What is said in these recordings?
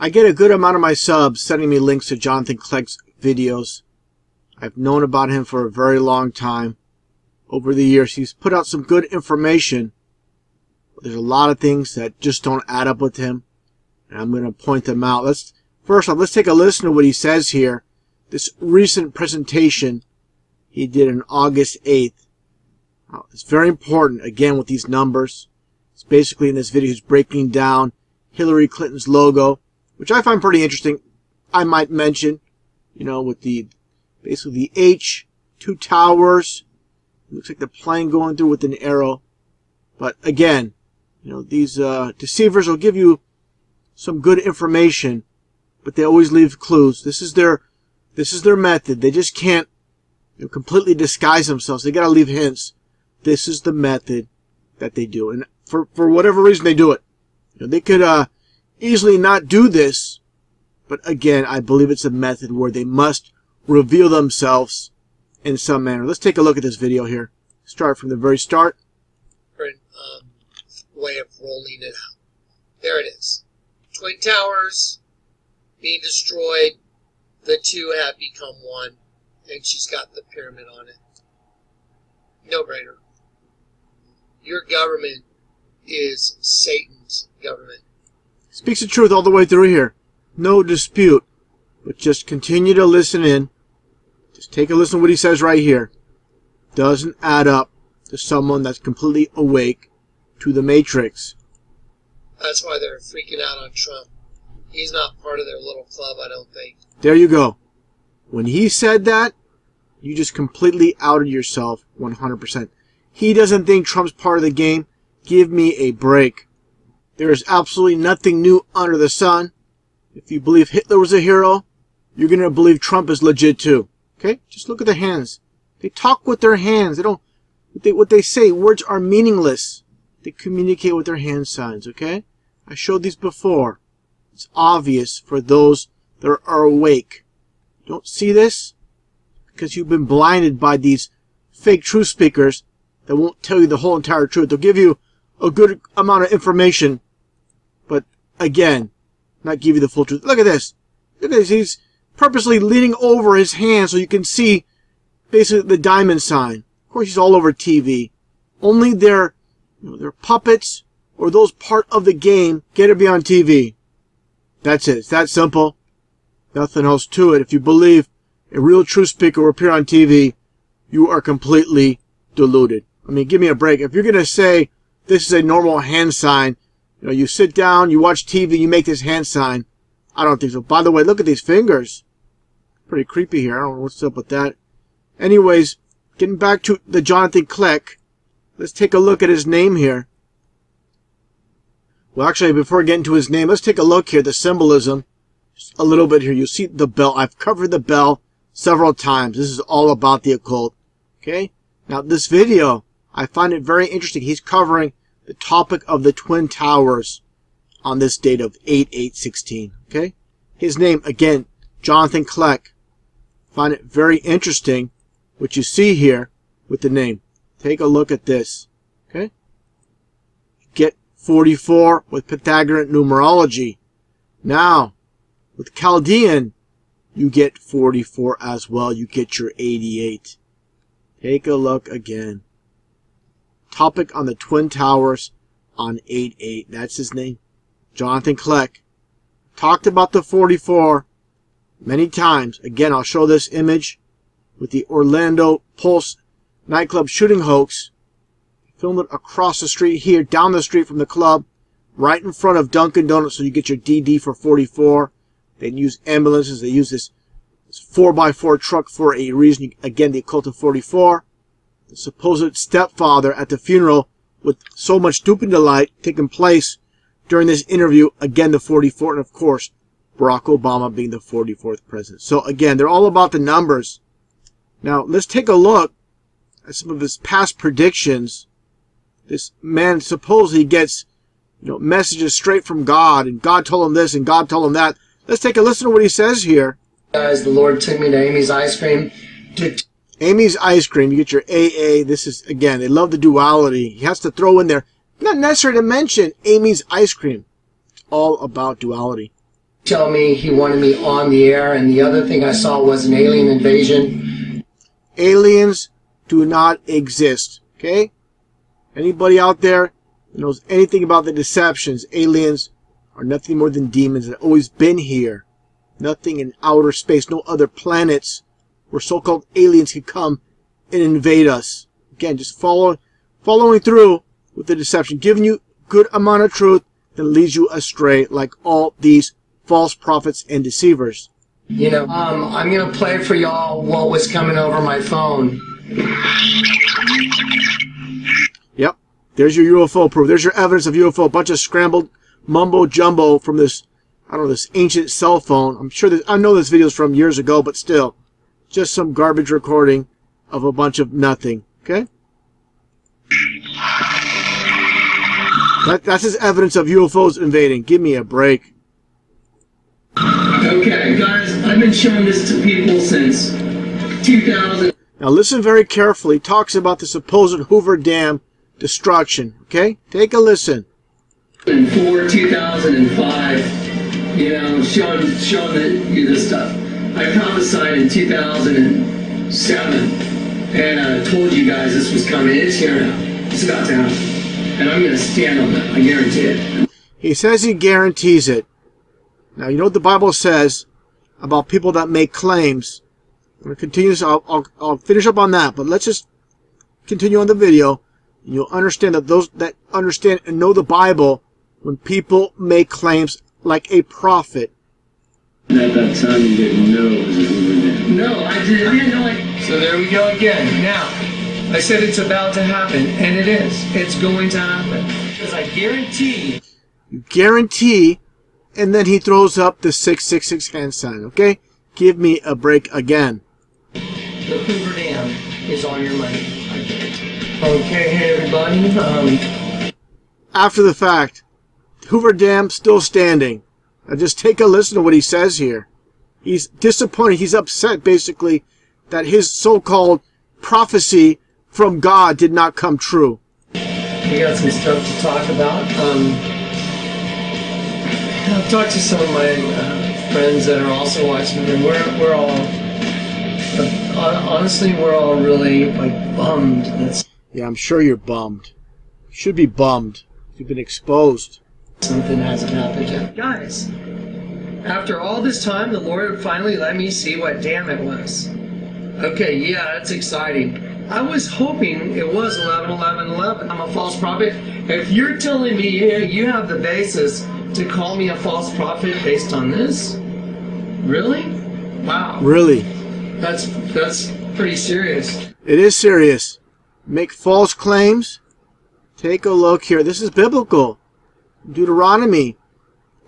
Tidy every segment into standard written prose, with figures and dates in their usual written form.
I get a good amount of my subs sending me links to Jonathan Kleck's videos. I've known about him for a very long time. Over the years, he's put out some good information. But there's a lot of things that just don't add up with him. And I'm going to point them out. First off, let's take a listen to what he says here. This recent presentation he did on August 8th. It's very important, again, with these numbers. It's basically in this video, he's breaking down Hillary Clinton's logo, which I find pretty interesting. I might mention, with basically the H, two towers. It looks like the plane going through with an arrow. But again, these deceivers will give you some good information, but they always leave clues. This is their method. They just can't completely disguise themselves. They got to leave hints. This is the method that they do, and for whatever reason they do it. They could easily not do this, but again, I believe it's a method where they must reveal themselves in some manner. Let's take a look at this video here. Start from the very start. Different way of rolling it out. There it is. Twin towers being destroyed. The two have become one, and she's got the pyramid on it. No brainer. Your government is Satan's government. Speaks the truth all the way through here. No dispute. But just continue to listen in. Just take a listen to what he says right here. Doesn't add up to someone that's completely awake to the Matrix. That's why they're freaking out on Trump. He's not part of their little club, I don't think. There you go. When he said that, you just completely outed yourself 100%. He doesn't think Trump's part of the game. Give me a break. There is absolutely nothing new under the sun. If you believe Hitler was a hero, you're going to believe Trump is legit too. Okay? Just look at the hands. They talk with their hands. They don't. What they say, words are meaningless. They communicate with their hand signs. Okay? I showed these before. It's obvious for those that are awake. Don't see this? Because you've been blinded by these fake truth speakers that won't tell you the whole entire truth. They'll give you a good amount of information, but again, not give you the full truth. Look at this. Look at this. He's purposely leaning over his hand so you can see basically the diamond sign. Of course, he's all over TV. Only their puppets or those part of the game get to be on TV. That's it. It's that simple. Nothing else to it. If you believe a real truth speaker will appear on TV, you are completely deluded. I mean, give me a break. If you're going to say this is a normal hand sign, you sit down, you watch TV, you make this hand sign, I don't think so. By the way, look at these fingers. Pretty creepy here. I don't know what's up with that. Anyways, getting back to the Jonathan Kleck, let's take a look at his name here. Well, actually, before getting to his name, let's take a look here, the symbolism. Just a little bit here. You see the bell. I've covered the bell several times. This is all about the occult. Okay? Now, this video, I find it very interesting. He's covering the topic of the Twin Towers on this date of 8/8/16. Okay? His name, again, Jonathan Kleck. Find it very interesting what you see here with the name. Take a look at this. Okay? Get 44 with Pythagorean numerology. Now, with Chaldean, you get 44 as well. You get your 88. Take a look again. Topic on the Twin Towers on 8/8. That's his name. Jonathan Kleck. Talked about the 44 many times. Again, I'll show this image with the Orlando Pulse nightclub shooting hoax. Filmed it across the street here, down the street from the club, right in front of Dunkin' Donuts, so you get your DD for 44. They use ambulances. They use this 4x4 truck for a reason. Again, the occult of 44. The supposed stepfather at the funeral with so much duping delight taking place during this interview. Again, the 44. And of course, Barack Obama being the 44th president. So again, they're all about the numbers. Now, let's take a look at some of his past predictions. This man supposedly gets messages straight from God, and God told him this and God told him that. Let's take a listen to what he says here. Guys, the Lord took me to Amy's Ice Cream. Amy's Ice Cream, you get your AA. This is, again, they love the duality. He has to throw in there, not necessary to mention Amy's Ice Cream. It's all about duality. tell me he wanted me on the air, and the other thing I saw was an alien invasion. Aliens do not exist, okay? Anybody out there who knows anything about the deceptions, aliens are nothing more than demons that have always been here. Nothing in outer space, no other planets where so-called aliens can come and invade us. Again, just following through with the deception, giving you good amount of truth that leads you astray, like all these false prophets and deceivers. You know, I'm going to play for y'all what was coming over my phone. Yep, there's your UFO proof. There's your evidence of UFO. A bunch of scrambled mumbo jumbo from this, I don't know, this ancient cell phone. I'm sure I know this video's from years ago, but still, just some garbage recording of a bunch of nothing. Okay? That's his evidence of UFOs invading. Give me a break. Okay, guys, I've been showing this to people since 2000. Now listen very carefully. He talks about the supposed Hoover Dam destruction. Okay? Take a listen. 2004, 2005, you know, showing this stuff. I prophesied in 2007, and I told you guys this was coming. It's here now. It's about to happen. And I'm going to stand on that. I guarantee it. He says he guarantees it. Now, you know what the Bible says about people that make claims. I'm going to continue this. I'll finish up on that, but let's just continue on the video. And you'll understand that those that understand and know the Bible, when people make claims like a prophet. And at that time, you didn't know it was a Hoover Dam. No, I didn't know it. So there we go again. Now, I said it's about to happen, and it is. It's going to happen. Because I guarantee. You guarantee, and then he throws up the 666 hand sign, okay? Give me a break again. The Hoover Dam is on your money. I guarantee. Okay, hey everybody. After the fact, Hoover Dam still standing. Now just take a listen to what he says here. He's disappointed. He's upset, basically, that his so-called prophecy from God did not come true. We got some stuff to talk about. I've talked to some of my friends that are also watching, and we're all honestly, we're all really like bummed. Yeah, I'm sure you're bummed. You should be bummed. You've been exposed. Something hasn't happened yet. Guys, after all this time, the Lord finally let me see what dam it was. Okay, yeah, that's exciting. I was hoping it was 11/11/11. I'm a false prophet. If you're telling me you have the basis to call me a false prophet based on this, really? Wow. Really? That's pretty serious. It is serious. Make false claims? Take a look here. This is biblical. Deuteronomy.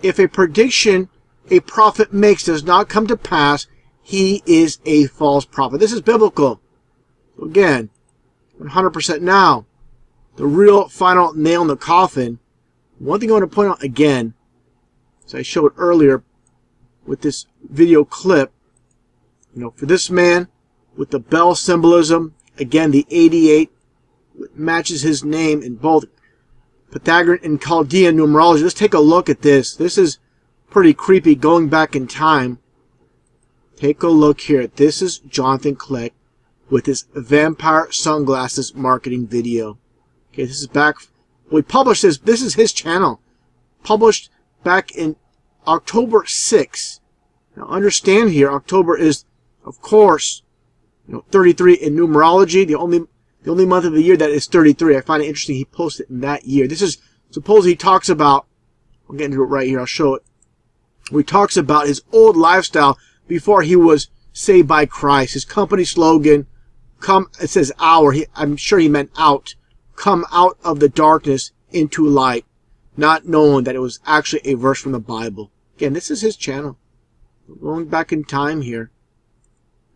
If a prediction a prophet makes does not come to pass, he is a false prophet. This is biblical. Again, 100% now. The real final nail in the coffin. One thing I want to point out again, as I showed earlier with this video clip, you know, for this man with the bell symbolism, again, the 88 matches his name in both Pythagorean and Chaldean numerology. Let's take a look at this. This is pretty creepy going back in time. Take a look here. This is Jonathan Kleck with his vampire sunglasses marketing video. Okay, this is back. We published this. This is his channel. Published back in October 6th. Now understand here, October is, of course, 33 in numerology. The only month of the year that is 33. I find it interesting he posted in that year. This is, suppose he talks about, I'll get into it right here, I'll show it. Where he talks about his old lifestyle before he was saved by Christ. His company slogan, come, it says hour. I'm sure he meant out. Come out of the darkness into light. Not knowing that it was actually a verse from the Bible. Again, this is his channel. Going back in time here.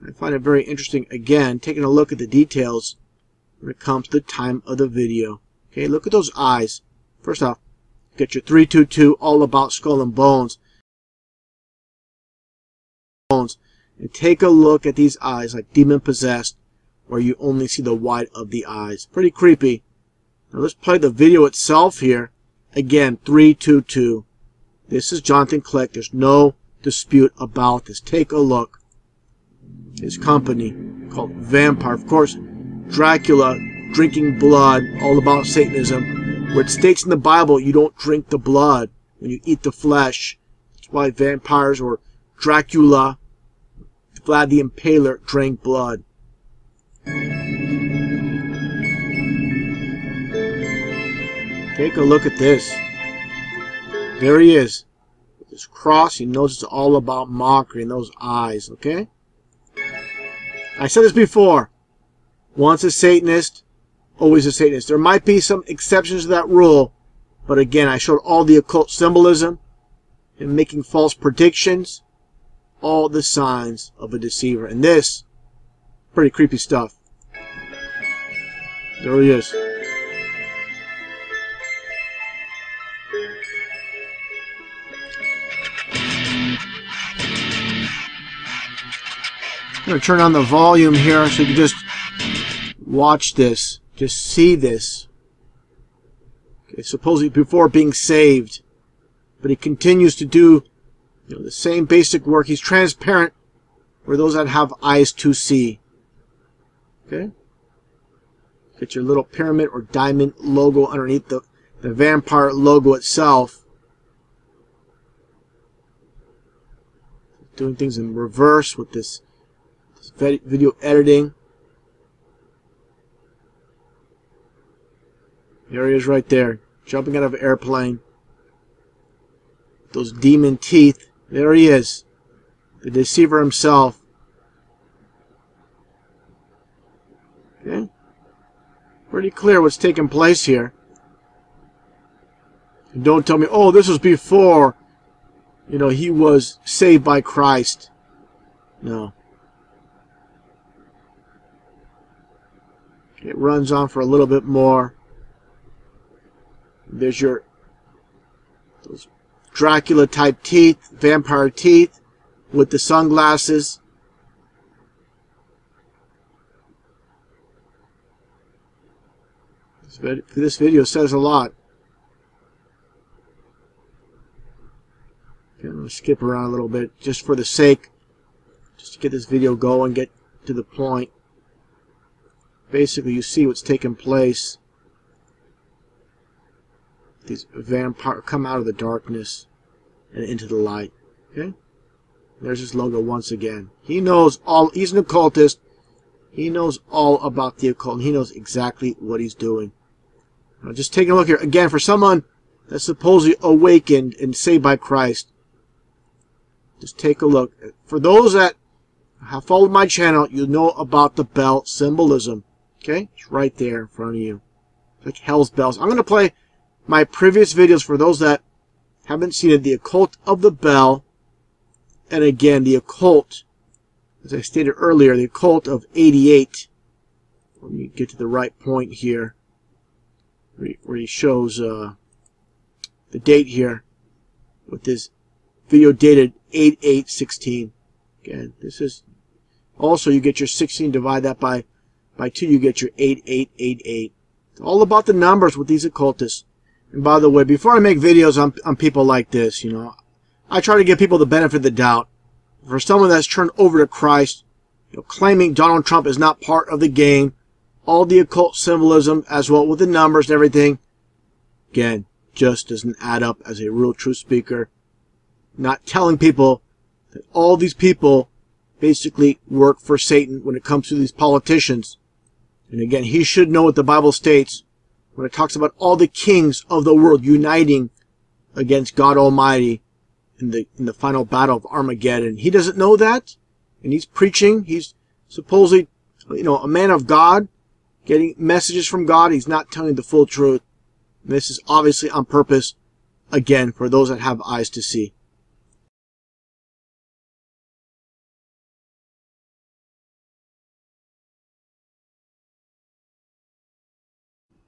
I find it very interesting, again, taking a look at the details when it comes to the time of the video. Okay, look at those eyes. First off, get your 322, all about skull and bones. And take a look at these eyes, like demon possessed, where you only see the white of the eyes. Pretty creepy. Now let's play the video itself here. Again, 322. This is Jonathan Kleck. There's no dispute about this. Take a look. His company called Vampire. Of course, Dracula drinking blood, all about Satanism. Where it states in the Bible you don't drink the blood when you eat the flesh. That's why vampires or Dracula, Vlad the Impaler, drank blood. Take a look at this. There he is. With his cross, he knows it's all about mockery and those eyes, okay? I said this before. Once a Satanist, always a Satanist. There might be some exceptions to that rule, but again, I showed all the occult symbolism and making false predictions, all the signs of a deceiver. And this, pretty creepy stuff. There he is. I'm going to turn on the volume here so you can just watch this. Just see this. Okay, supposedly before being saved. But he continues to do the same basic work. He's transparent for those that have eyes to see. Okay? Get your little pyramid or diamond logo underneath the vampire logo itself. Doing things in reverse with this video editing. There he is right there, jumping out of an airplane. Those demon teeth. There he is, the deceiver himself. Okay, pretty clear what's taking place here. And don't tell me, oh, this was before, he was saved by Christ. No. It runs on for a little bit more. There's those Dracula type teeth, vampire teeth with the sunglasses. This video says a lot. Okay, I'm going to skip around a little bit just for the sake, just to get this video going, get to the point. Basically, you see what's taking place. These vampires come out of the darkness and into the light. Okay? There's his logo once again. He knows all. He's an occultist. He knows all about the occult. And he knows exactly what he's doing. Now, just taking a look here. Again, for someone that's supposedly awakened and saved by Christ, just take a look. For those that have followed my channel, you know about the bell symbolism. Okay? It's right there in front of you. It's like hell's bells. I'm going to play my previous videos for those that haven't seen it. The occult of the bell. And again, the occult, as I stated earlier, the occult of 88. Let me get to the right point here. Where he shows the date here. With this video dated 8/8/16. Again, this is also, you get your 16, divide that by 2, you get your 8888. It's all about the numbers with these occultists. And by the way, before I make videos on people like this, I try to give people the benefit of the doubt. For someone that's turned over to Christ, claiming Donald Trump is not part of the game, all the occult symbolism as well with the numbers and everything, again, just doesn't add up as a real true speaker. Not telling people that all these people basically work for Satan when it comes to these politicians. And again, he should know what the Bible states when it talks about all the kings of the world uniting against God Almighty in the final battle of Armageddon. He doesn't know that, and he's preaching. He's supposedly, a man of God, getting messages from God. He's not telling the full truth. And this is obviously on purpose, again, for those that have eyes to see.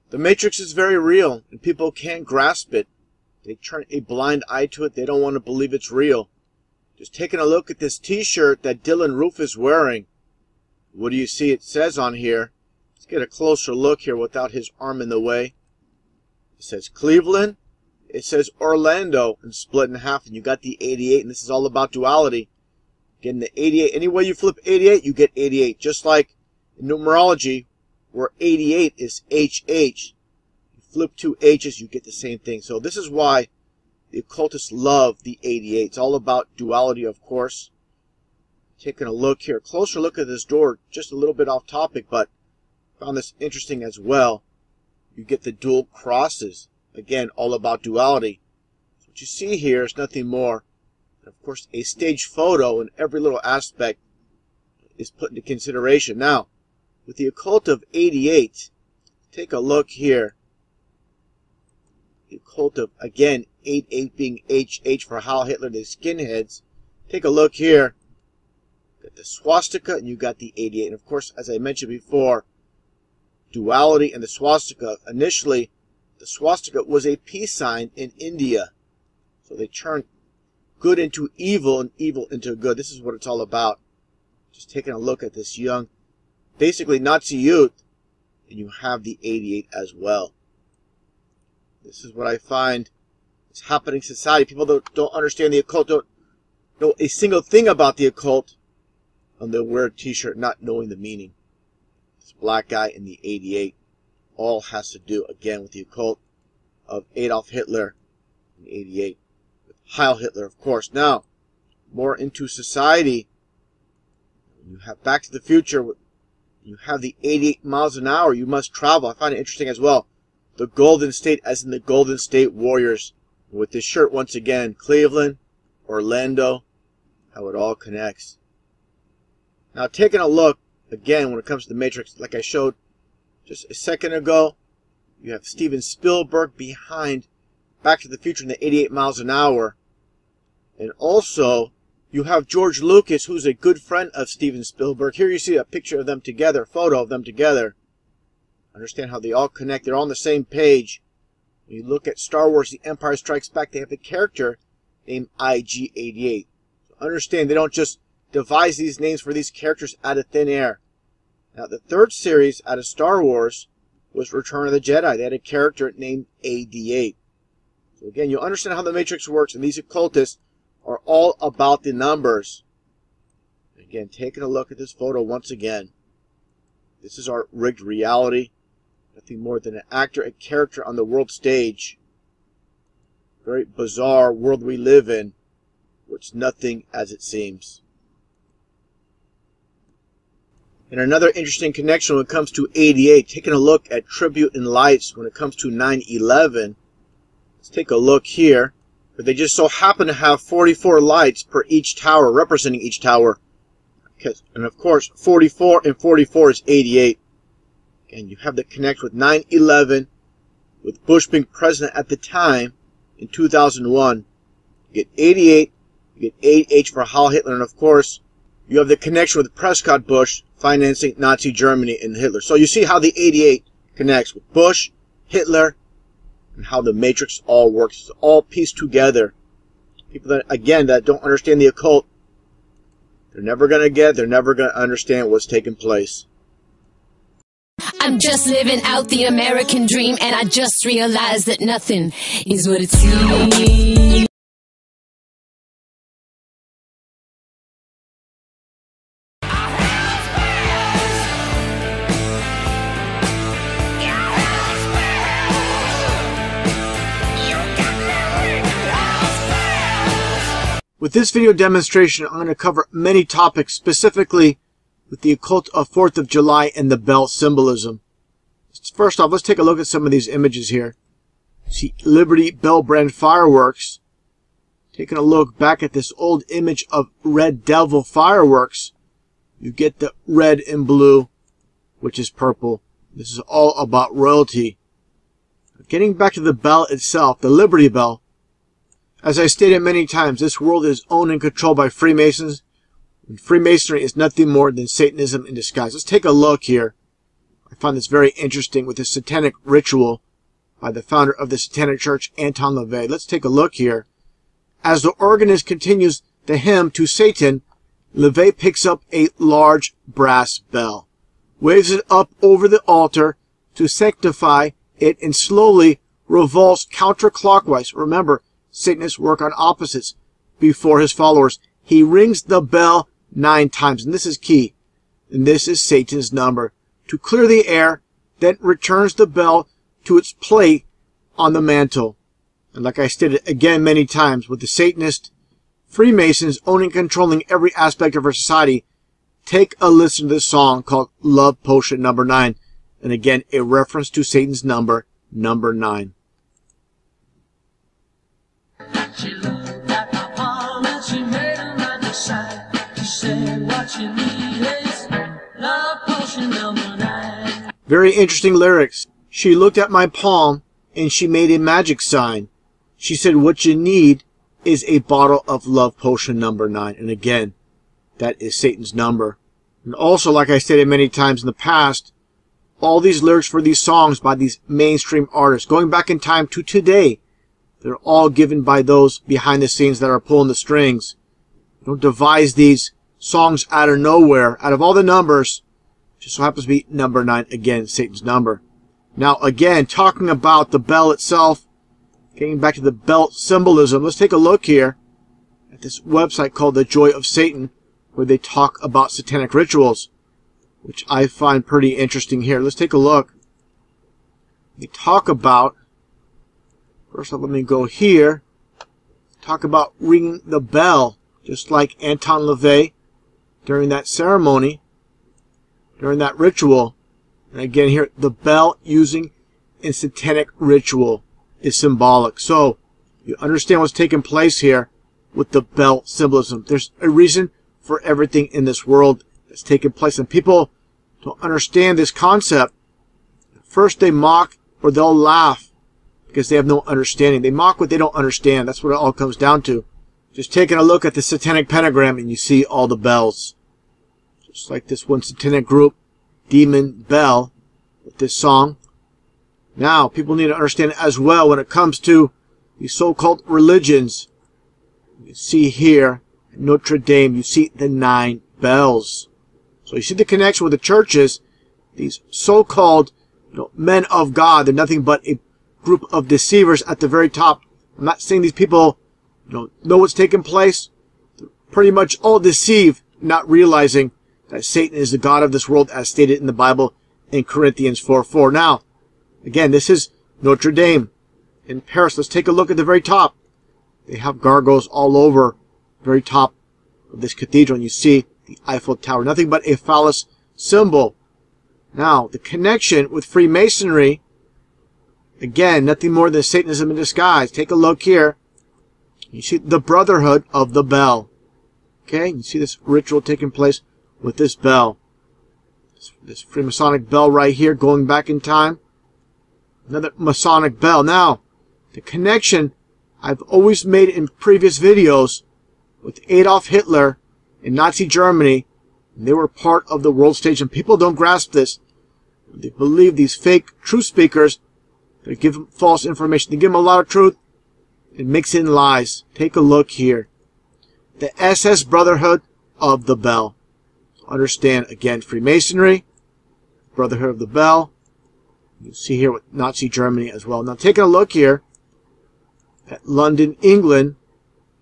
The Matrix is very real, and people can't grasp it. They turn a blind eye to it. They don't want to believe it's real. Just taking a look at this t-shirt that Dylan Roof is wearing. What do you see it says on here? Let's get a closer look here without his arm in the way. It says Cleveland it says Orlando and split in half, and you got the 88, and this is all about duality. Getting the 88, any way you flip 88, you get 88. Just like in numerology, where 88 is HH. You flip two H's, you get the same thing. So this is why the occultists love the 88. It's all about duality, of course. Taking a look here, closer look at this door, just a little bit off topic, but found this interesting as well. You get the dual crosses. Again, all about duality. So what you see here is nothing more than, of course, a staged photo, and every little aspect is put into consideration. Now, with the occult of 88, take a look here. The occult of, again, 88 being HH for Heil Hitler, the skinheads. Take a look here. Got the swastika, and you got the 88. And of course, as I mentioned before, duality and the swastika. Initially, the swastika was a peace sign in India. So they turned good into evil and evil into good. This is what it's all about. Just taking a look at this young, basically Nazi youth, and you have the 88 as well. This is what I find is happening in society. People don't understand the occult, don't know a single thing about the occult, and they'll wear a t-shirt not knowing the meaning. This black guy in the 88 all has to do, again, with the occult of Adolf Hitler in 88. With Heil Hitler, of course. Now, more into society. You have Back to the Future. You have the 88 miles an hour you must travel. I find it interesting as well. The Golden State, as in the Golden State Warriors. With this shirt, once again, Cleveland, Orlando, how it all connects. Now, taking a look, again, when it comes to the Matrix, like I showed just a second ago, you have Steven Spielberg behind Back to the Future in the 88 miles an hour. And also, you have George Lucas, who's a good friend of Steven Spielberg. Here you see a picture of them together, a photo of them together. Understand how they all connect. They're on the same page. When you look at Star Wars, The Empire Strikes Back, they have a character named IG-88. So understand, they don't just devise these names for these characters out of thin air. Now, the third series out of Star Wars was Return of the Jedi. They had a character named AD-8. So again, you'll understand how the Matrix works, and these occultists are all about the numbers. Again, taking a look at this photo once again. This is our rigged reality. Nothing more than an actor, a character on the world stage. Very bizarre world we live in, where it's nothing as it seems. And another interesting connection when it comes to 88, taking a look at tribute and lights when it comes to 9/11. Let's take a look here. But they just so happen to have 44 lights per each tower, representing each tower. And of course, 44 and 44 is 88. And you have the connect with 9/11, with Bush being president at the time in 2001. You get 88, you get 8H for Heil Hitler, and of course, you have the connection with Prescott Bush financing Nazi Germany and Hitler. So you see how the 88 connects with Bush, Hitler, and how the Matrix all works. It's all pieced together. People that, again, that don't understand the occult, they're never going to understand what's taking place. I'm just living out the American dream, and I just realized that nothing is what it seems. With this video demonstration, I'm going to cover many topics, specifically with the occult of 4th of July and the bell symbolism. First off, let's take a look at some of these images here. See Liberty Bell brand fireworks. Taking a look back at this old image of Red Devil fireworks, you get the red and blue, which is purple. This is all about royalty. Getting back to the bell itself, the Liberty Bell. As I stated many times, this world is owned and controlled by Freemasons, and Freemasonry is nothing more than Satanism in disguise. Let's take a look here. I find this very interesting with the satanic ritual by the founder of the Satanic Church, Anton LaVey. Let's take a look here. As the organist continues the hymn to Satan, LaVey picks up a large brass bell, waves it up over the altar to sanctify it, and slowly revolves counterclockwise. Remember, Satanists work on opposites before his followers. He rings the bell 9 times, and this is key. And this is Satan's number. To clear the air, then returns the bell to its plate on the mantle. And like I stated again many times, with the Satanists, Freemasons owning and controlling every aspect of our society, take a listen to this song called Love Potion Number 9. And again, a reference to Satan's number 9. She looked at my palm and she made a decide. She said what you need is love potion number 9. Very interesting lyrics. She looked at my palm and she made a magic sign. She said what you need is a bottle of love potion number 9. And again, that is Satan's number. And also, like I stated many times in the past, all these lyrics for these songs by these mainstream artists, going back in time to today, they're all given by those behind the scenes that are pulling the strings. You don't devise these songs out of nowhere, out of all the numbers. Just so happens to be number 9, again, Satan's number. Now, again, talking about the bell itself, getting back to the bell symbolism, let's take a look here at this website called The Joy of Satan, where they talk about satanic rituals, which I find pretty interesting here. Let's take a look. They talk about, first let me go here, talk about ringing the bell, just like Anton LaVey during that ceremony, during that ritual. And again here, the bell using in satanic ritual is symbolic. So you understand what's taking place here with the bell symbolism. There's a reason for everything in this world that's taking place, and people don't understand this concept. First they mock or they'll laugh because they have no understanding. They mock what they don't understand. That's what it all comes down to. Just taking a look at the satanic pentagram and you see all the bells. Just like this one satanic group, Demon Bell, with this song. Now, people need to understand as well when it comes to these so-called religions. You see here, Notre Dame, you see the 9 bells. So you see the connection with the churches. These so-called men of God, they're nothing but a group of deceivers at the very top. I'm not saying these people know what's taking place. They're pretty much all deceived, not realizing that Satan is the god of this world, as stated in the Bible in Corinthians 4:4. Now, again, this is Notre Dame in Paris. Let's take a look at the very top. They have gargoyles all over the very top of this cathedral, and you see the Eiffel Tower, nothing but a phallus symbol. Now, the connection with Freemasonry, again, nothing more than Satanism in disguise. Take a look here. You see the Brotherhood of the Bell. Okay, you see this ritual taking place with this bell. This Freemasonic bell right here, going back in time. Another Masonic bell. Now, the connection I've always made in previous videos with Adolf Hitler in Nazi Germany. They were part of the world stage, and people don't grasp this. They believe these fake truth speakers. They give them false information. They give them a lot of truth and mix in lies. Take a look here. The SS Brotherhood of the Bell. Understand, again, Freemasonry, Brotherhood of the Bell. You see here with Nazi Germany as well. Now, taking a look here at London, England.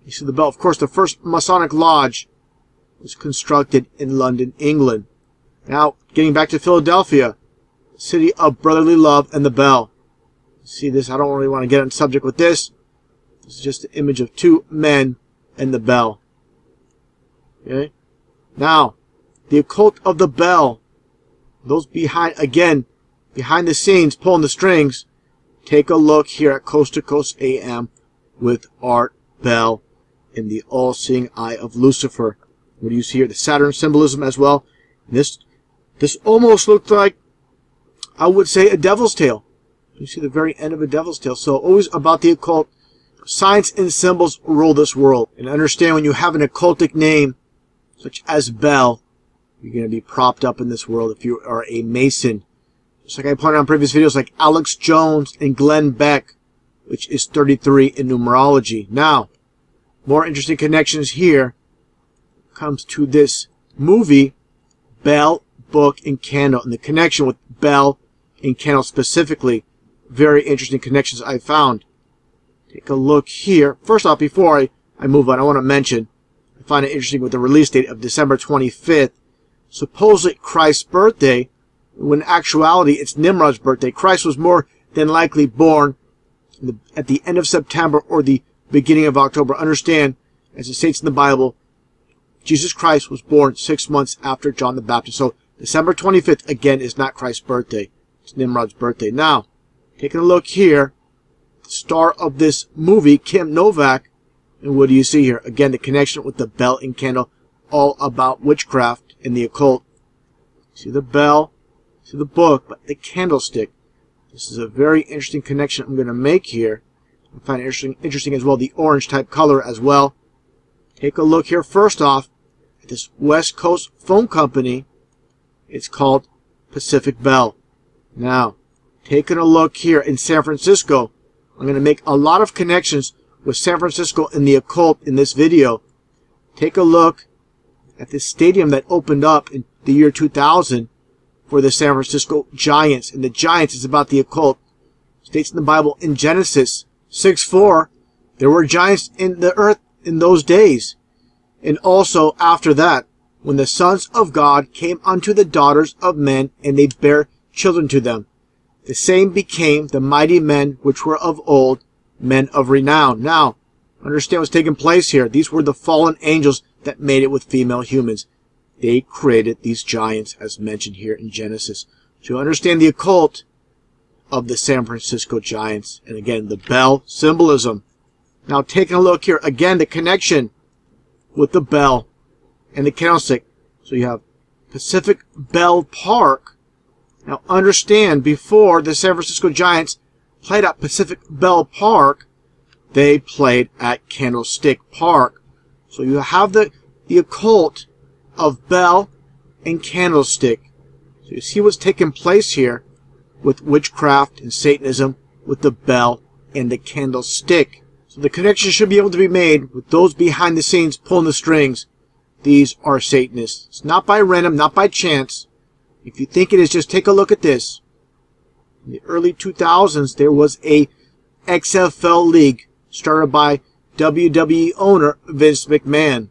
You see the bell. Of course, the first Masonic Lodge was constructed in London, England. Now, getting back to Philadelphia, city of brotherly love and the bell. See this? I don't really want to get on subject with this. This is just an image of 2 men and the bell. Okay? Now, the occult of the bell. Those behind, again, behind the scenes, pulling the strings. Take a look here at Coast to Coast AM with Art Bell in the all-seeing eye of Lucifer. What do you see here? The Saturn symbolism as well. This almost looked like, I would say, a devil's tail. You see the very end of a devil's tail. So always about the occult. Science and symbols rule this world. And understand, when you have an occultic name, such as Bell, you're going to be propped up in this world if you are a Mason. Just like I pointed out in previous videos, like Alex Jones and Glenn Beck, which is 33 in numerology. Now, more interesting connections here comes to this movie, Bell, Book, and Candle, and the connection with Bell and Candle specifically very interesting connections I found. Take a look here. First off, before I move on, I want to mention, I find it interesting with the release date of December 25th, supposedly Christ's birthday, when in actuality it's Nimrod's birthday. Christ was more than likely born at the end of September or the beginning of October. Understand, as it states in the Bible, Jesus Christ was born 6 months after John the Baptist. So December 25th, again, is not Christ's birthday. It's Nimrod's birthday. Now, taking a look here, the star of this movie, Kim Novak, and what do you see here? Again, the connection with the bell and candle, all about witchcraft and the occult. See the bell, see the book, but the candlestick. This is a very interesting connection I'm going to make here. I find it interesting as well, the orange type color as well. Take a look here first off at this West Coast phone company. It's called Pacific Bell. Now, taking a look here in San Francisco, I'm going to make a lot of connections with San Francisco and the occult in this video. Take a look at this stadium that opened up in the year 2000 for the San Francisco Giants. And the Giants is about the occult. It states in the Bible in Genesis 6:4, there were giants in the earth in those days. And also after that, when the sons of God came unto the daughters of men, and they bare children to them, the same became the mighty men which were of old, men of renown. Now, understand what's taking place here. These were the fallen angels that made it with female humans. They created these giants, as mentioned here in Genesis. To understand the occult of the San Francisco Giants, and again, the bell symbolism. Now, taking a look here, again, the connection with the bell and the candlestick. So you have Pacific Bell Park. Now, understand, before the San Francisco Giants played at Pacific Bell Park, they played at Candlestick Park. So you have the occult of bell and candlestick. So you see what's taking place here with witchcraft and Satanism with the bell and the candlestick. So the connection should be able to be made with those behind the scenes pulling the strings. These are Satanists. It's not by random, not by chance. If you think it is, just take a look at this. In the early 2000s, there was a XFL league started by WWE owner Vince McMahon.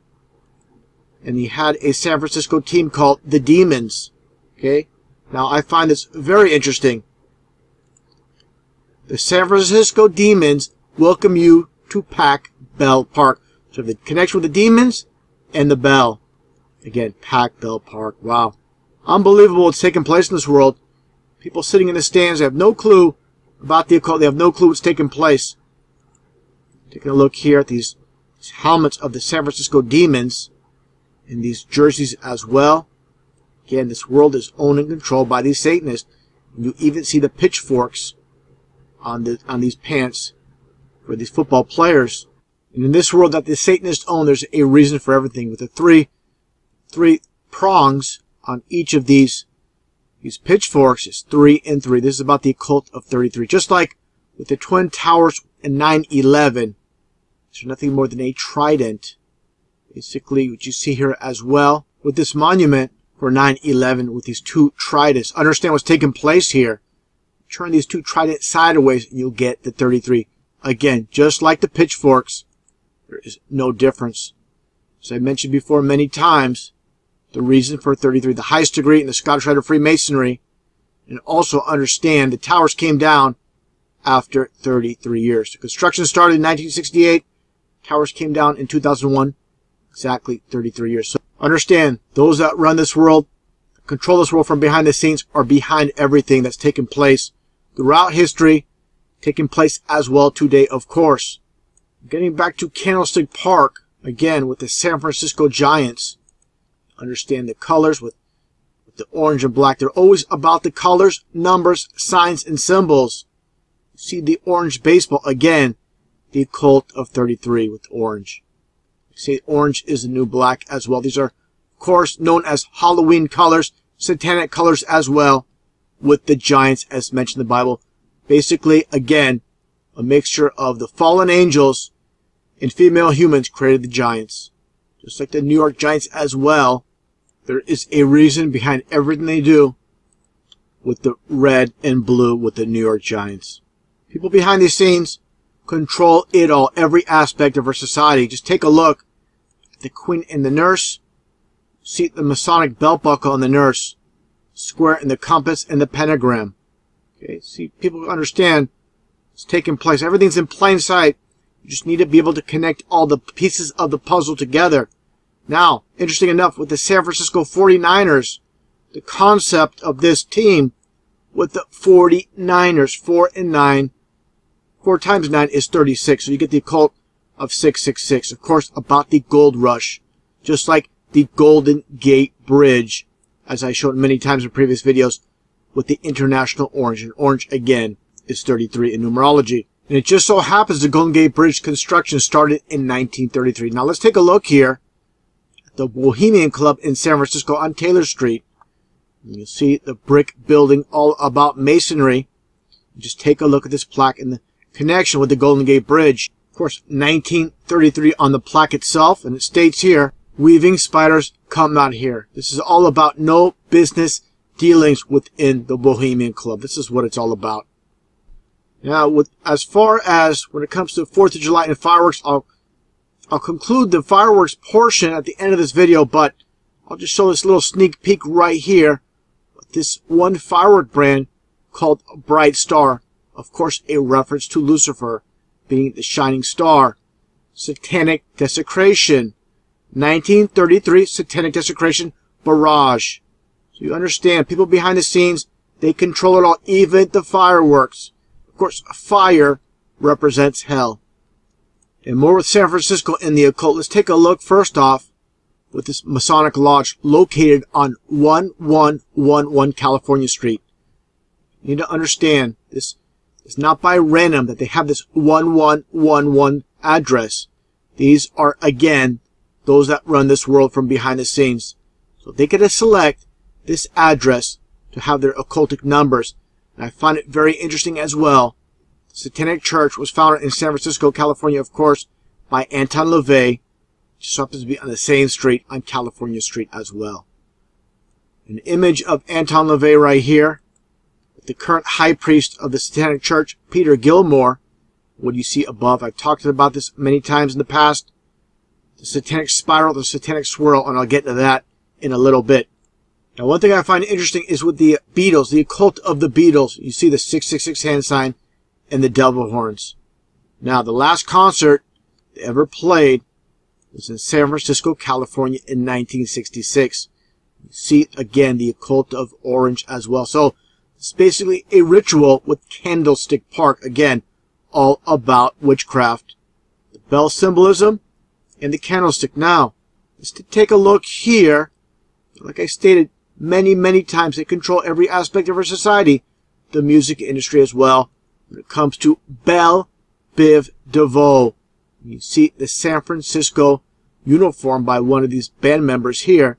And he had a San Francisco team called the Demons. Okay? Now, I find this very interesting. The San Francisco Demons welcome you to Pac Bell Park. So the connection with the Demons and the bell. Again, Pac Bell Park. Wow. Unbelievable what's taking place in this world. People sitting in the stands, they have no clue about the occult. They have no clue what's taking place. Taking a look here at these helmets of the San Francisco Demons. And these jerseys as well. Again, this world is owned and controlled by these Satanists. And you even see the pitchforks on these pants for these football players. And in this world that the Satanists own, there's a reason for everything. With the three prongs on each of these pitchforks, is 3 and 3. This is about the occult of 33. Just like with the Twin Towers and 9/11, there's nothing more than a trident. Basically, what you see here as well with this monument for 9/11 with these two tridents. Understand what's taking place here. Turn these two tridents sideways and you'll get the 33. Again, just like the pitchforks, there is no difference. As I mentioned before many times, the reason for 33, the highest degree in the Scottish Rite of Freemasonry, and also understand the towers came down after 33 years. The construction started in 1968. Towers came down in 2001. Exactly 33 years. So understand, those that run this world, control this world from behind the scenes, are behind everything that's taken place throughout history, taking place as well today, of course. Getting back to Candlestick Park, again, with the San Francisco Giants. Understand the colors with the orange and black. They're always about the colors, numbers, signs, and symbols. See the orange baseball, again, the occult of 33 with orange. See, orange is the new black as well. These are, of course, known as Halloween colors, satanic colors as well, with the giants as mentioned in the Bible. Basically, again, a mixture of the fallen angels and female humans created the giants. Just like the New York Giants as well, there is a reason behind everything they do with the red and blue with the New York Giants. People behind the scenes control it all, every aspect of our society. Just take a look at the queen and the nurse. See the Masonic belt buckle on the nurse. Square in the compass and the pentagram. Okay, see, people understand it's taking place. Everything's in plain sight. You just need to be able to connect all the pieces of the puzzle together. Now, interesting enough, with the San Francisco 49ers, the concept of this team with the 49ers, 4 and 9, 4 times 9 is 36. So you get the occult of 666. Of course, about the gold rush. Just like the Golden Gate Bridge, as I showed many times in previous videos, with the international orange. And orange, again, is 33 in numerology. And it just so happens the Golden Gate Bridge construction started in 1933. Now let's take a look here at the Bohemian Club in San Francisco on Taylor Street. And you'll see the brick building all about masonry. Just take a look at this plaque and the connection with the Golden Gate Bridge. Of course, 1933 on the plaque itself, and it states here, weaving spiders come out here. This is all about no business dealings within the Bohemian Club. This is what it's all about. Now, as far as when it comes to 4th of July and fireworks, I'll conclude the fireworks portion at the end of this video, but I'll just show this little sneak peek right here. This one firework brand called Bright Star. Of course, a reference to Lucifer being the shining star. Satanic Desecration. 1933 Satanic Desecration Barrage. So you understand, people behind the scenes, they control it all, even the fireworks. Of course, fire represents hell. And more with San Francisco in the occult. Let's take a look first off with this Masonic Lodge located on 1111 California Street. You need to understand, this is not by random that they have this 1111 address. These are, again, those that run this world from behind the scenes. So they get to select this address to have their occultic numbers. And I find it very interesting as well. The Satanic Church was founded in San Francisco, California, of course, by Anton LaVey. Just happens to be on the same street, on California Street as well. An image of Anton LaVey right here. The current high priest of the Satanic Church, Peter Gilmore. What you see above, I've talked about this many times in the past. The Satanic Spiral, the Satanic Swirl, and I'll get into that in a little bit. Now, one thing I find interesting is with the Beatles, the occult of the Beatles. You see the 666 hand sign and the devil horns. Now, the last concert they ever played was in San Francisco, California in 1966. You see, again, the occult of orange as well. So, it's basically a ritual with Candlestick Park. Again, all about witchcraft. The bell symbolism and the candlestick. Now, let's take a look here. Like I stated many times, they control every aspect of our society. The music industry as well. When it comes to Belle Biv DeVoe. You see the San Francisco uniform by one of these band members here.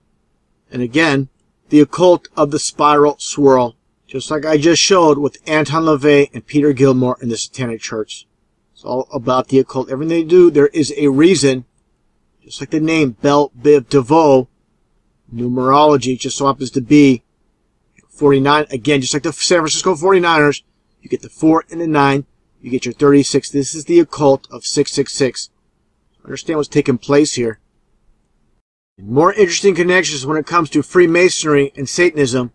And again, the occult of the spiral swirl. Just like I just showed with Anton LaVey and Peter Gilmore in the Satanic Church. It's all about the occult. Everything they do, there is a reason. Just like the name Belle Biv DeVoe. Numerology just so happens to be 49. Again, just like the San Francisco 49ers, you get the 4 and the 9. You get your 36. This is the occult of 666. Understand what's taking place here. And more interesting connections when it comes to Freemasonry and Satanism.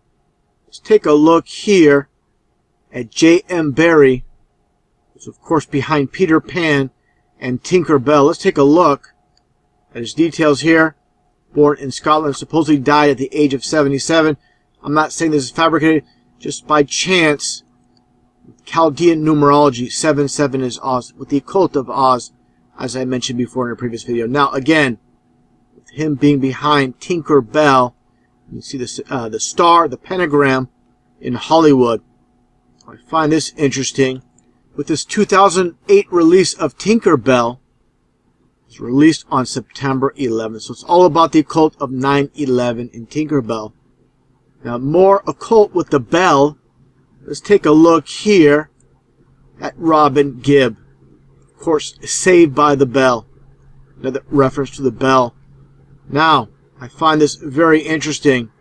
Let's take a look here at J.M. Barrie, who's of course behind Peter Pan and Tinker Bell. Let's take a look at his details here. Born in Scotland, supposedly died at the age of 77. I'm not saying this is fabricated, just by chance. Chaldean numerology, 77 is Oz, with the occult of Oz, as I mentioned before in a previous video. Now, again, with him being behind Tinker Bell, you see the star, the pentagram in Hollywood. I find this interesting. With this 2008 release of Tinker Bell, it's released on September 11th. So it's all about the occult of 9/11 in Tinker Bell. Now, more occult with the bell. Let's take a look here at Robin Gibb. Of course, Saved by the Bell. Another reference to the bell. Now, I find this very interesting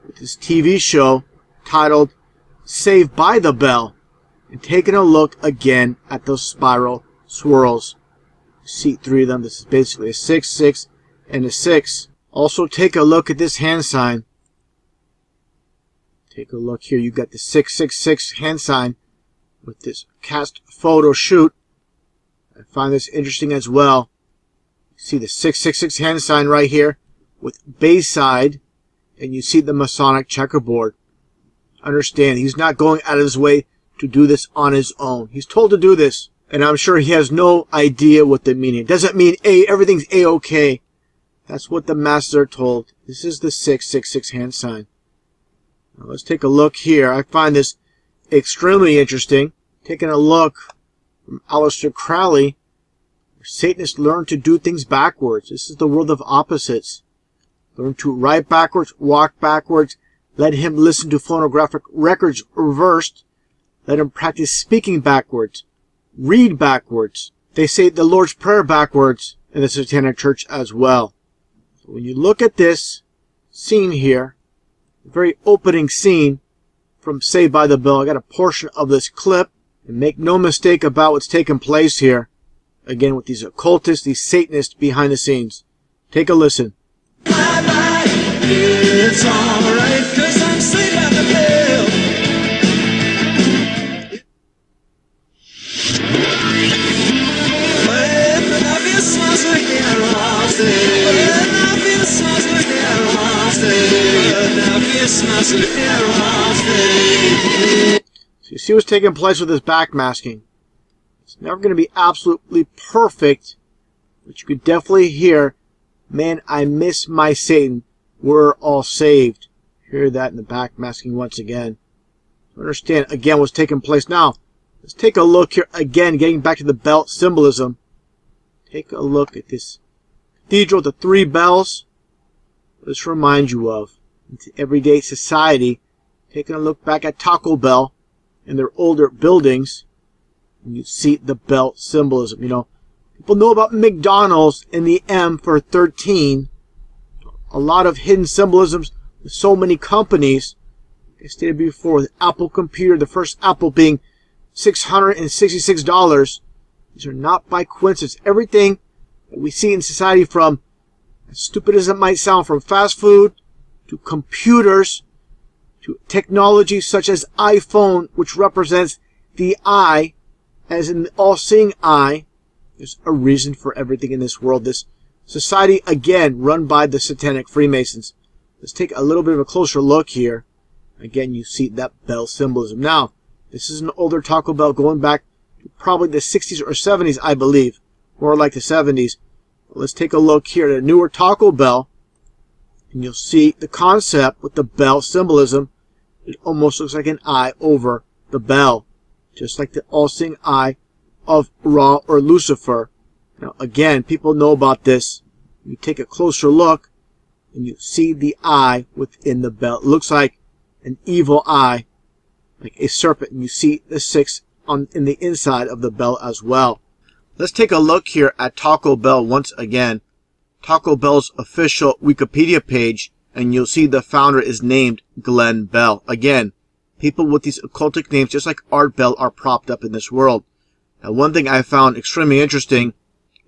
with this TV show titled Saved by the Bell. and taking a look again at those spiral swirls. You see 3 of them. This is basically a 6, 6, and a 6. Also take a look at this hand sign. Take a look here. You got the 666 hand sign with this cast photo shoot. I find this interesting as well. You see the 666 hand sign right here with Bayside, and you see the Masonic checkerboard. Understand, he's not going out of his way to do this on his own. He's told to do this, and I'm sure he has no idea what the meaning. It doesn't mean everything's A-okay. That's what the masters are told. This is the 666 hand sign. Now let's take a look here. I find this extremely interesting. Taking a look from Aleister Crowley, where Satanists learn to do things backwards. This is the world of opposites. Learn to write backwards, walk backwards. Let him listen to phonographic records reversed. Let him practice speaking backwards. Read backwards. They say the Lord's Prayer backwards in the Satanic Church as well. So when you look at this scene here, a very opening scene from Saved by the Bell, I got a portion of this clip. And make no mistake about what's taking place here. Again, with these occultists, these Satanists behind the scenes. Take a listen. Bye-bye, it's alright, 'cause I'm saved by the bell. When I feel smells like they're lost, when I feel smells like they're lost, when I feel smells like they're lost. So you see what's taking place with this backmasking. It's never going to be absolutely perfect, but you could definitely hear, man, I miss my Satan. We're all saved. Hear that in the backmasking once again. Understand again what's taking place now. Let's take a look here again, getting back to the belt symbolism. Take a look at this cathedral, the 3 bells. What does this remind you of? Into everyday society. Taking a look back at Taco Bell and their older buildings, and you see the belt symbolism. You know, people know about McDonald's and the M for 13. A lot of hidden symbolisms with so many companies. I stated before, the Apple computer, the first Apple being $666. These are not by coincidence. Everything that we see in society, from, as stupid as it might sound, from fast food to computers to technology such as iPhone, which represents the eye, as in the all-seeing eye. There's a reason for everything in this world. This society, again, run by the Satanic Freemasons. Let's take a little bit of a closer look here. Again, you see that bell symbolism. Now, this is an older Taco Bell going back to probably the 60s or 70s, I believe. More like the 70s. Let's take a look here at a newer Taco Bell. And you'll see the concept with the bell symbolism. It almost looks like an eye over the bell. Just like the all-seeing eye of Ra or Lucifer. Now, again, people know about this. You take a closer look, and you see the eye within the bell. It looks like an evil eye, like a serpent. And you see the 6 in the inside of the bell as well. Let's take a look here at Taco Bell once again. Taco Bell's official Wikipedia page, and you'll see the founder is named Glenn Bell. Again, people with these occultic names, just like Art Bell, are propped up in this world. Now, one thing I found extremely interesting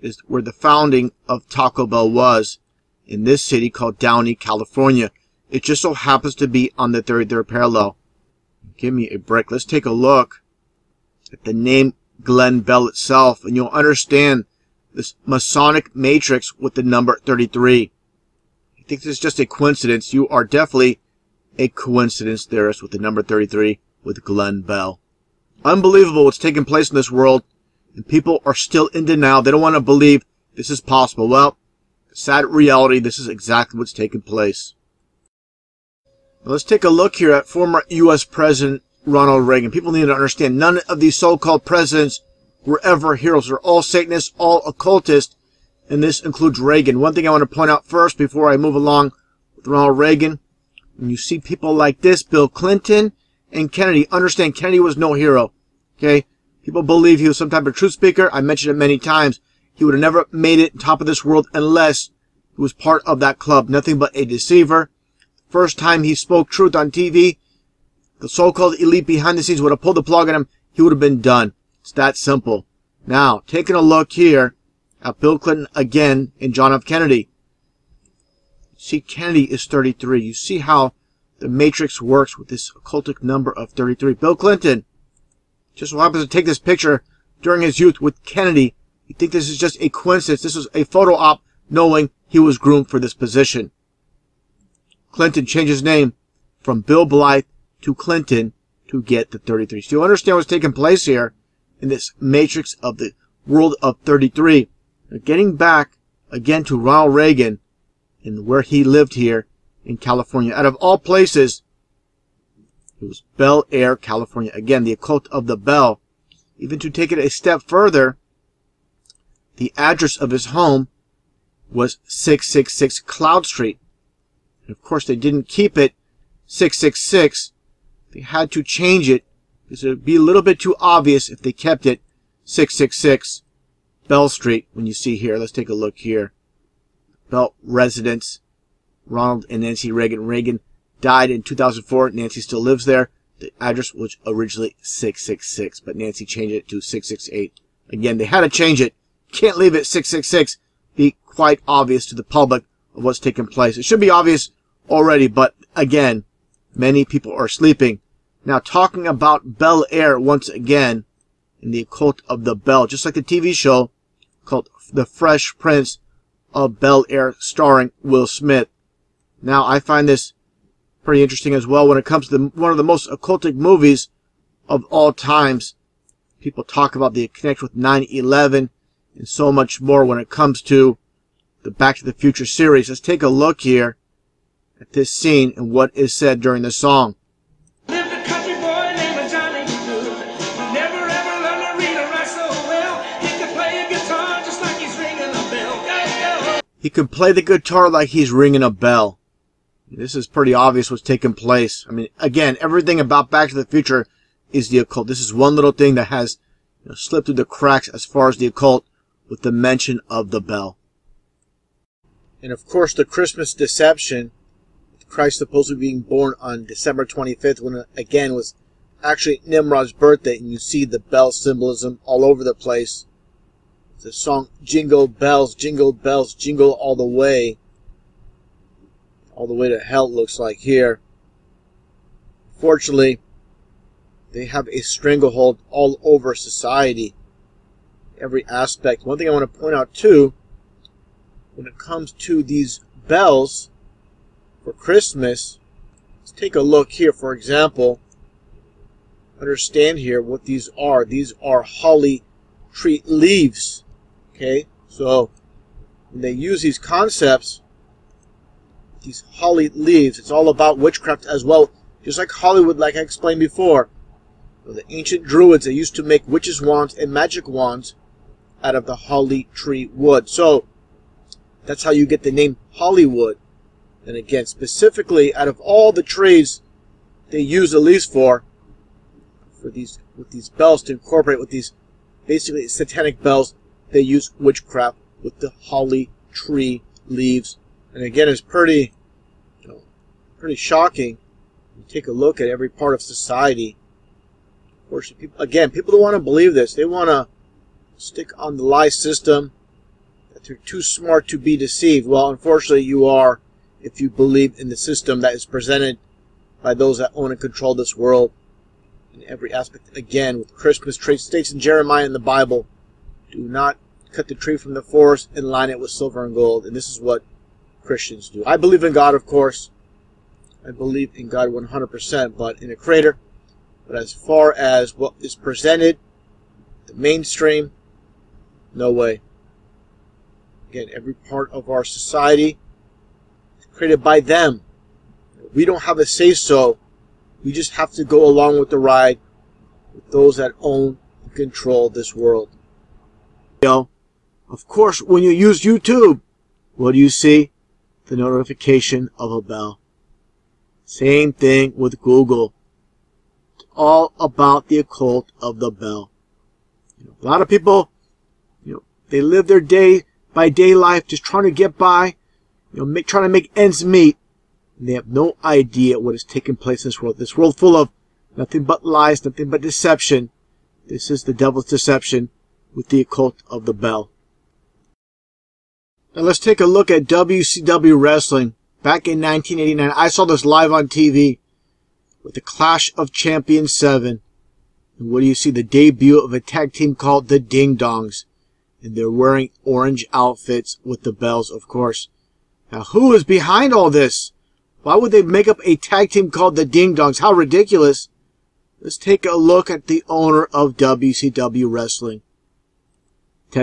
is where the founding of Taco Bell was, in this city called Downey, California. It just so happens to be on the 33rd parallel. Give me a break. Let's take a look at the name Glenn Bell itself, and you'll understand this Masonic matrix with the number 33. I think this is just a coincidence. You are definitely a coincidence theorist with the number 33 with Glenn Bell. Unbelievable what's taking place in this world, and people are still in denial. They don't want to believe this is possible. Well, sad reality, this is exactly what's taking place. Now, let's take a look here at former U.S. President Ronald Reagan. People need to understand, none of these so-called presidents were ever heroes. They're all Satanists, all occultists, and this includes Reagan. One thing I want to point out first before I move along with Ronald Reagan, when you see people like this, Bill Clinton and Kennedy, understand Kennedy was no hero. Okay? People believe he was some type of truth speaker. I mentioned it many times. He would have never made it top of this world unless he was part of that club. Nothing but a deceiver. First time he spoke truth on TV, the so-called elite behind the scenes would have pulled the plug on him he would have been done. It's that simple. Now, taking a look here at Bill Clinton again and John F. Kennedy. See, Kennedy is 33. You see how the matrix works with this occultic number of 33. Bill Clinton just so happens to take this picture during his youth with Kennedy. You think this is just a coincidence? This was a photo op knowing he was groomed for this position. Clinton changed his name from Bill Blythe to Clinton to get the 33. So you understand what's taking place here in this matrix of the world of 33. Now, getting back again to Ronald Reagan and where he lived here in California. Out of all places, it was Bel Air, California. Again, the occult of the bell. Even to take it a step further, the address of his home was 666 Cloud Street. And of course, they didn't keep it 666. They had to change it because it would be a little bit too obvious if they kept it 666 Bell Street. When you see here, let's take a look here. Bell residence, Ronald and Nancy Reagan. Reagan died in 2004. Nancy still lives there. The address was originally 666, but Nancy changed it to 668. Again, they had to change it. Can't leave it 666. Be quite obvious to the public of what's taking place. It should be obvious already, but again, many people are sleeping. Now, talking about Bel Air once again, in the occult of the bell, just like the TV show called The Fresh Prince of Bel Air, starring Will Smith. Now, I find this pretty interesting as well when it comes to one of the most occultic movies of all times. People talk about the connection with 9/11 and so much more when it comes to the Back to the Future series. Let's take a look here at this scene and what is said during the song. Lived a country boy named Johnny Good. Never ever learned to read or write so well. He could play a guitar just like he's ringing a bell. He could play the guitar like he's ringing a bell. This is pretty obvious what's taking place. I mean, again, everything about Back to the Future is the occult. This is one little thing that has slipped through the cracks as far as the occult with the mention of the bell. And of course, the Christmas deception, with Christ supposedly being born on December 25th, when it again was actually Nimrod's birthday, and you see the bell symbolism all over the place. The song Jingle Bells, Jingle all the way. All the way to hell, it looks like here. Fortunately, they have a stranglehold all over society. Every aspect. One thing I want to point out too, when it comes to these bells for Christmas, let's take a look here. For example, understand here what these are. These are holly tree leaves. Okay, so when they use these concepts, these holly leaves, it's all about witchcraft as well. Just like Hollywood, like I explained before. The ancient druids, they used to make witches' wands and magic wands out of the holly tree wood. So that's how you get the name Hollywood. And again, specifically, out of all the trees they use the leaves for these, with these bells to incorporate with these basically satanic bells, they use witchcraft with the holly tree leaves. And again, it's pretty shocking. You take a look at every part of society. Of course, people don't want to believe this. They want to stick on the lie system, that they're too smart to be deceived. Well, unfortunately, you are if you believe in the system that is presented by those that own and control this world in every aspect. Again, with Christmas tree, states in Jeremiah in the Bible, do not cut the tree from the forest and line it with silver and gold. And this is what Christians do. I believe in God, of course. I believe in God 100%, but in a creator. But as far as what is presented, the mainstream, no way. Again, every part of our society is created by them. We don't have a say-so. We just have to go along with the ride with those that own and control this world. Of course, when you use YouTube, what do you see? The notification of a bell. Same thing with Google. It's all about the occult of the bell. A lot of people, they live their day-by-day life just trying to get by, trying to make ends meet, and they have no idea what is taking place in this world. This world full of nothing but lies, nothing but deception, This is the Devil's Deception with the occult of the bell. Now let's take a look at WCW wrestling. Back in 1989, I saw this live on TV with the Clash of Champions 7. And what do you see? The debut of a tag team called the Ding Dongs. And they're wearing orange outfits with the bells, of course. Now, who is behind all this? Why would they make up a tag team called the Ding Dongs? How ridiculous. Let's take a look at the owner of WCW Wrestling.